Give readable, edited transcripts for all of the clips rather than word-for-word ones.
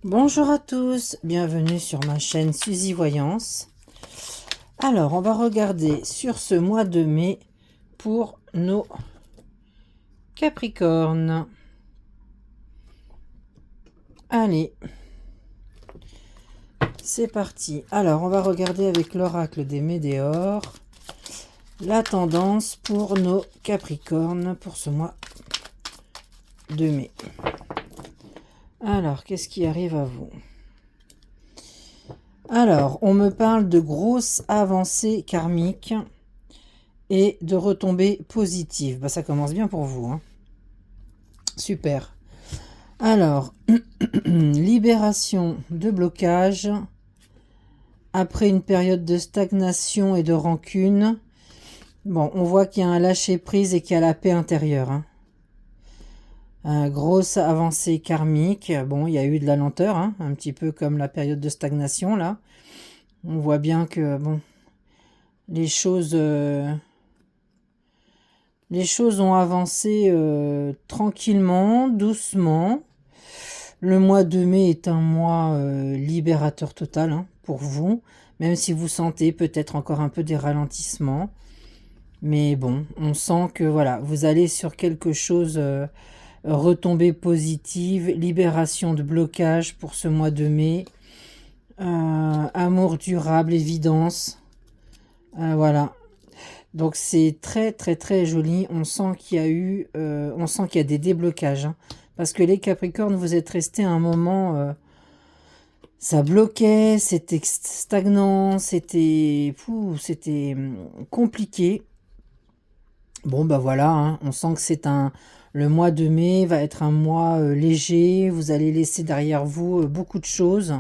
Bonjour à tous, bienvenue sur ma chaîne Suzy Voyance. Alors, on va regarder sur ce mois de mai pour nos Capricornes. Allez, c'est parti. Alors, on va regarder avec l'oracle des Médéors la tendance pour nos Capricornes pour ce mois de mai. Alors, qu'est-ce qui arrive à vous? Alors, on me parle de grosses avancées karmiques et de retombées positives. Bah, ça commence bien pour vous, hein. Super. Alors, libération de blocage après une période de stagnation et de rancune. Bon, on voit qu'il y a un lâcher-prise et qu'il y a la paix intérieure, hein. Grosse avancée karmique. Bon, il y a eu de la lenteur, hein, un petit peu comme la période de stagnation, là. On voit bien que, bon, les choses ont avancé tranquillement, doucement. Le mois de mai est un mois libérateur total, hein, pour vous, même si vous sentez peut-être encore un peu des ralentissements. Mais bon, on sent que voilà, vous allez sur quelque chose, retombée positive, libération de blocage pour ce mois de mai, amour durable, évidence. Voilà. Donc c'est très très très joli. On sent qu'il y a eu, on sent qu'il y a des déblocages, hein. Parce que les Capricornes, vous êtes restés à un moment, ça bloquait, c'était stagnant, c'était compliqué. Bon bah voilà, hein, on sent que le mois de mai va être un mois léger. Vous allez laisser derrière vous beaucoup de choses.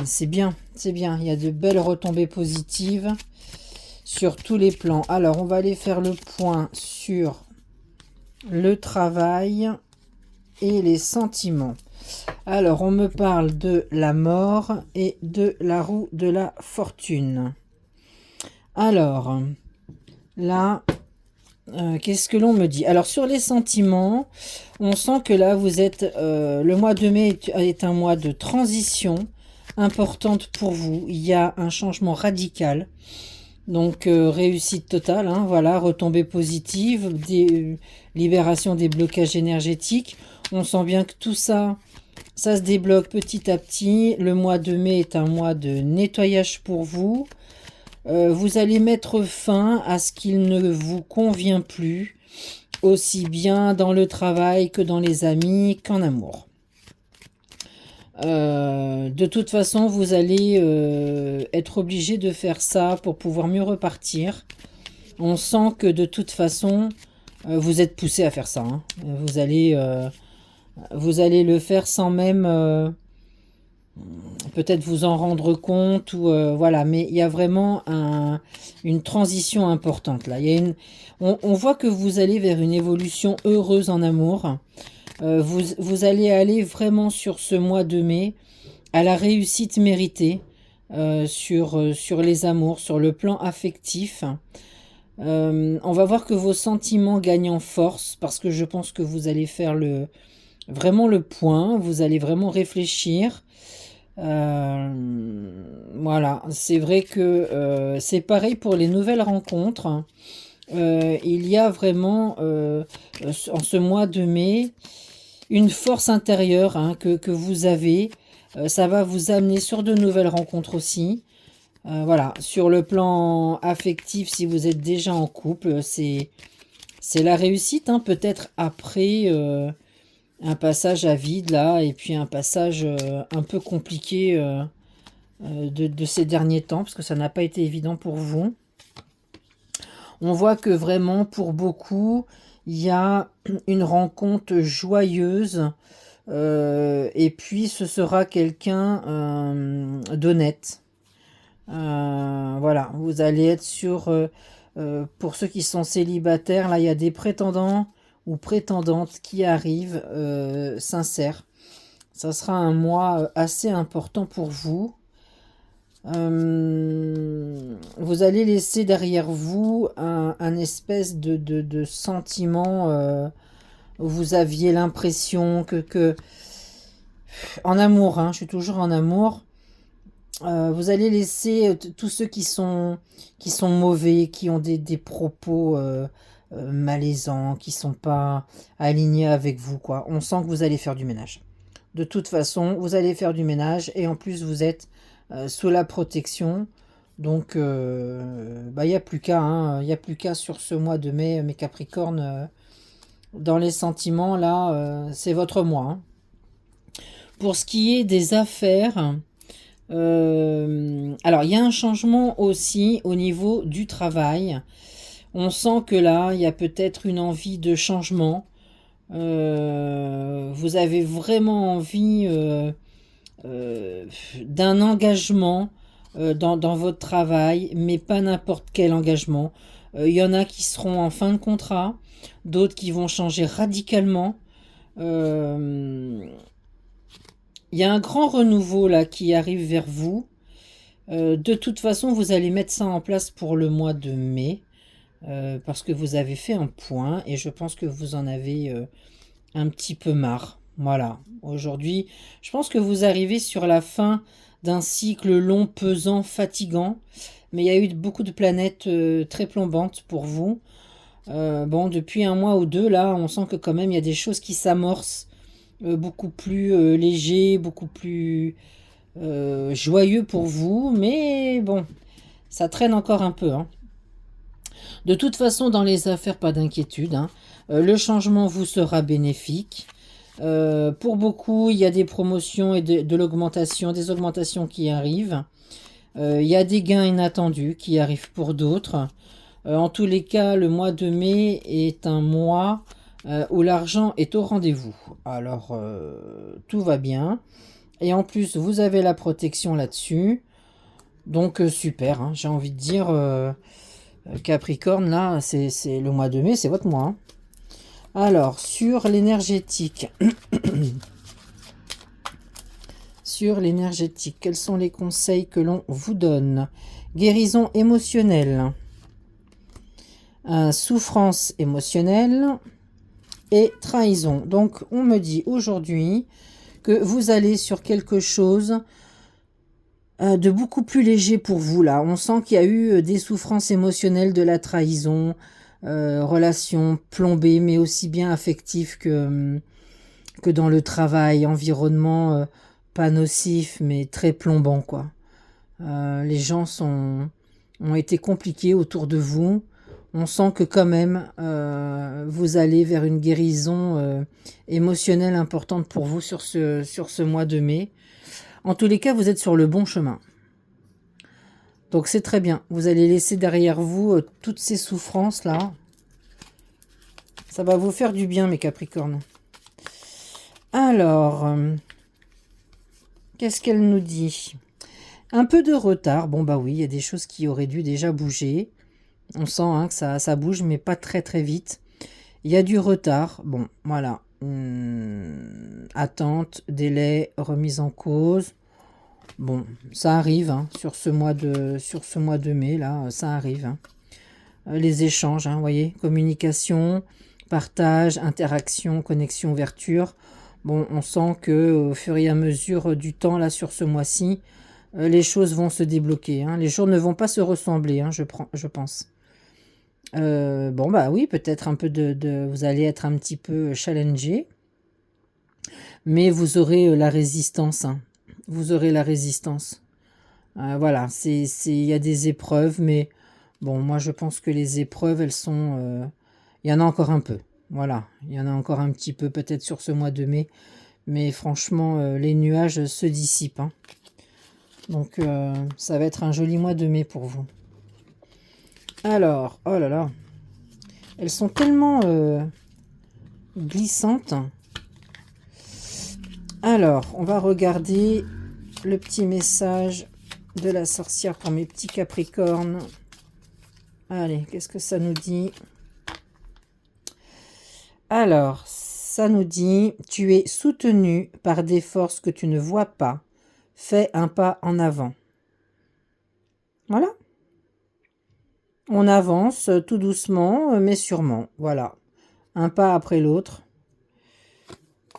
C'est bien, c'est bien. Il y a de belles retombées positives sur tous les plans. Alors, on va aller faire le point sur le travail et les sentiments. Alors, on me parle de la mort et de la roue de la fortune. Alors, là, qu'est-ce que l'on me dit? Alors, sur les sentiments, on sent que là, vous êtes... le mois de mai est un mois de transition importante pour vous. Il y a un changement radical. Donc, réussite totale, hein, voilà, retombée positive, libération des blocages énergétiques. On sent bien que tout ça, ça se débloque petit à petit. Le mois de mai est un mois de nettoyage pour vous. Vous allez mettre fin à ce qu'il ne vous convient plus, aussi bien dans le travail que dans les amis qu'en amour. De toute façon, vous allez être obligé de faire ça pour pouvoir mieux repartir. On sent que de toute façon, vous êtes poussé à faire ça, hein. Vous allez le faire sans même peut-être vous en rendre compte ou voilà. Mais il y a vraiment une transition importante là. On voit que vous allez vers une évolution heureuse en amour. Vous allez aller vraiment sur ce mois de mai à la réussite méritée sur les amours, sur le plan affectif. On va voir que vos sentiments gagnent en force parce que je pense que vous allez faire vraiment le point, vous allez vraiment réfléchir. Voilà, c'est vrai que c'est pareil pour les nouvelles rencontres. Il y a vraiment en ce mois de mai une force intérieure, hein, que vous avez. Ça va vous amener sur de nouvelles rencontres aussi. Voilà, sur le plan affectif, si vous êtes déjà en couple, c'est la réussite, hein, peut-être après un passage à vide là, et puis un passage un peu compliqué de ces derniers temps, parce que ça n'a pas été évident pour vous. On voit que vraiment, pour beaucoup, il y a une rencontre joyeuse. Et puis, ce sera quelqu'un d'honnête. Voilà, vous allez être pour ceux qui sont célibataires, là, il y a des prétendants ou prétendantes qui arrivent sincères. Ça sera un mois assez important pour vous. Vous allez laisser derrière vous un espèce de sentiment où vous aviez l'impression que en amour, hein, je suis toujours en amour. Vous allez laisser tous ceux qui sont mauvais, qui ont des propos malaisants, qui sont pas alignés avec vous, quoi. On sent que vous allez faire du ménage. De toute façon, vous allez faire du ménage et en plus vous êtes sous la protection. Donc, bah, il n'y a plus qu'à, hein, il y a plus qu'à sur ce mois de mai, mes Capricornes, dans les sentiments, là, c'est votre mois, hein. Pour ce qui est des affaires, alors il y a un changement aussi au niveau du travail. On sent que là, il y a peut-être une envie de changement. Vous avez vraiment envie d'un engagement dans votre travail, mais pas n'importe quel engagement. Il y en a qui seront en fin de contrat, d'autres qui vont changer radicalement. Il y a un grand renouveau là qui arrive vers vous. De toute façon, vous allez mettre ça en place pour le mois de mai, parce que vous avez fait un point et je pense que vous en avez un petit peu marre. Voilà, aujourd'hui, je pense que vous arrivez sur la fin d'un cycle long, pesant, fatigant, mais il y a eu beaucoup de planètes très plombantes pour vous. Bon, depuis un mois ou deux, là, on sent que quand même, il y a des choses qui s'amorcent, beaucoup plus léger, beaucoup plus joyeux pour vous, mais bon, ça traîne encore un peu, hein. De toute façon, dans les affaires, pas d'inquiétude, hein. Le changement vous sera bénéfique. Pour beaucoup, il y a des promotions et de l'augmentation, des augmentations qui arrivent. Il y a des gains inattendus qui arrivent pour d'autres. En tous les cas, le mois de mai est un mois où l'argent est au rendez-vous. Alors, tout va bien. Et en plus, vous avez la protection là-dessus. Donc, super, hein, j'ai envie de dire, Capricorne, là, c'est le mois de mai, c'est votre mois, hein. Alors, sur l'énergétique, sur l'énergétique, quels sont les conseils que l'on vous donne? Guérison émotionnelle, souffrance émotionnelle et trahison. Donc, on me dit aujourd'hui que vous allez sur quelque chose de beaucoup plus léger pour vous, là. On sent qu'il y a eu des souffrances émotionnelles, de la trahison, relations plombées, mais aussi bien affectives que dans le travail, environnement pas nocif, mais très plombant, quoi. Les gens ont été compliqués autour de vous. On sent que quand même, vous allez vers une guérison émotionnelle importante pour vous sur ce mois de mai. En tous les cas, vous êtes sur le bon chemin. Donc c'est très bien. Vous allez laisser derrière vous toutes ces souffrances-là. Ça va vous faire du bien, mes Capricornes. Alors, qu'est-ce qu'elle nous dit? Un peu de retard. Bon, bah oui, il y a des choses qui auraient dû déjà bouger. On sent hein, que ça bouge, mais pas très très vite. Il y a du retard. Bon, voilà. Attente, délai, remise en cause. Bon, ça arrive hein, sur ce mois de mai, là, ça arrive. Hein. Les échanges, hein, vous voyez, communication, partage, interaction, connexion, ouverture. Bon, on sent que au fur et à mesure du temps, là, sur ce mois-ci, les choses vont se débloquer. Hein. Les jours ne vont pas se ressembler, hein, je pense. Bon, bah oui, peut-être un peu vous allez être un petit peu challengé, mais vous aurez la résistance, hein. Vous aurez la résistance. Voilà, il y a des épreuves, mais bon, moi je pense que les épreuves, elles sont... il y en a encore un peu. Voilà, il y en a encore un petit peu peut-être sur ce mois de mai, mais franchement, les nuages se dissipent, hein. Donc, ça va être un joli mois de mai pour vous. Alors, oh là là, elles sont tellement glissantes. Alors, on va regarder le petit message de la sorcière pour mes petits Capricornes. Allez, qu'est-ce que ça nous dit? Alors, ça nous dit, tu es soutenu par des forces que tu ne vois pas. Fais un pas en avant. Voilà. On avance tout doucement, mais sûrement. Voilà. Un pas après l'autre.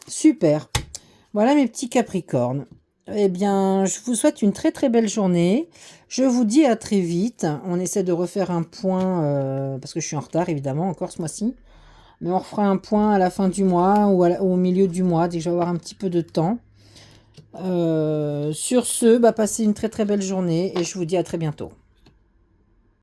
Super. Voilà mes petits Capricornes. Eh bien, je vous souhaite une très très belle journée. Je vous dis à très vite. On essaie de refaire un point, parce que je suis en retard évidemment encore ce mois-ci. Mais on refera un point à la fin du mois ou au milieu du mois, dès que je vais avoir un petit peu de temps. Sur ce, passez une très très belle journée et je vous dis à très bientôt.